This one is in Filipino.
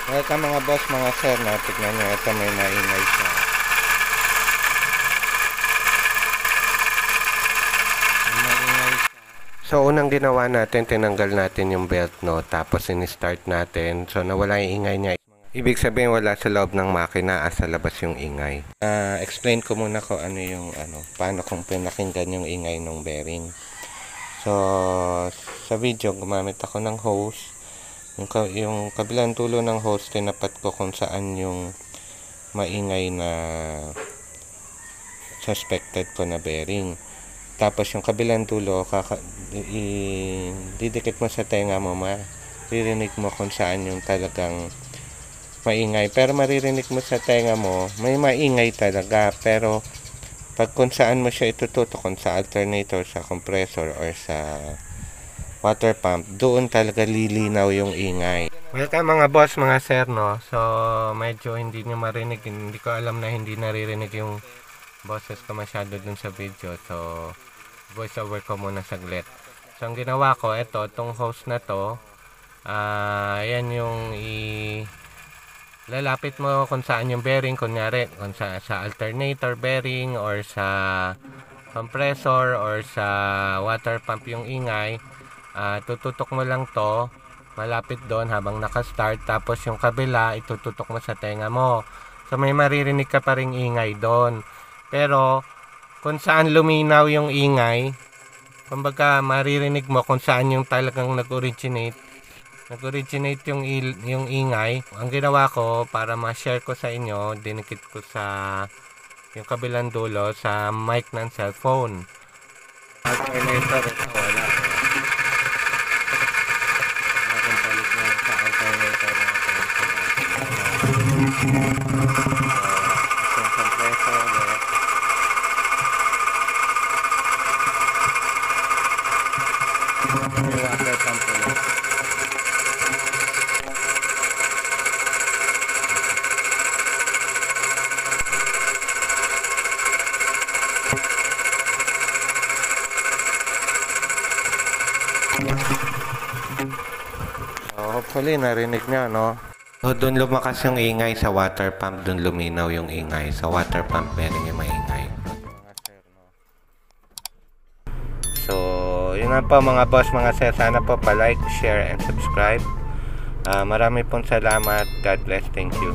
Ito mga boss, mga sir, na tignan nyo, ito may maingay siya. So unang ginawa natin, tinanggal natin yung belt, no, tapos in-start natin. So nawala yung ingay niya. Ibig sabihin wala sa loob ng makina, sa labas yung ingay. Explain ko muna ko ano yung paano kung pinakinggan yung ingay ng bearing. So sa video gumamit ako ng hose. Yung kabilang dulo ng hose, tinapat ko kung saan yung maingay na suspected ko na bearing. Tapos yung kabilang dulo, didikit mo sa tenga mo, maririnig mo kung saan yung talagang maingay. Pero maririnig mo sa tenga mo, may maingay talaga. Pero pag kung saan mo siya itututok, kung sa alternator, sa compressor, or sa water pump, doon talaga lilinaw yung ingay. Welcome mga boss, mga sir, no? So medyo hindi nyo marinig, hindi ko alam na hindi naririnig yung boses ko masyado dun sa video. So voice over ko muna saglit. So ang ginawa ko, itong hose na to, yan yung lalapit mo kung saan yung bearing, kunyari kung sa alternator bearing or sa compressor or sa water pump yung ingay. Tututok mo lang to malapit doon habang naka-start, tapos yung kabila itututok mo sa tenga mo. So may maririnig ka pa ring ingay doon. Pero kung saan luminaw yung ingay, kumbaga maririnig mo kung saan yung talagang nag-originate yung ingay. Ang ginawa ko para ma-share ko sa inyo, dinikit ko sa yung kabilang dulo sa mic ng cellphone. Alternator, ito wala. Akong palit na sa alternator natin. Isang compressor ulit. May water pump ulit. So hopefully narinig nyo, no? So doon lumakas yung ingay sa water pump, doon luminaw yung ingay sa water pump, bearing yung maingay. So yun nga po mga boss, mga sir, sana po pa-like, share, and subscribe. Marami pong salamat. God bless. Thank you.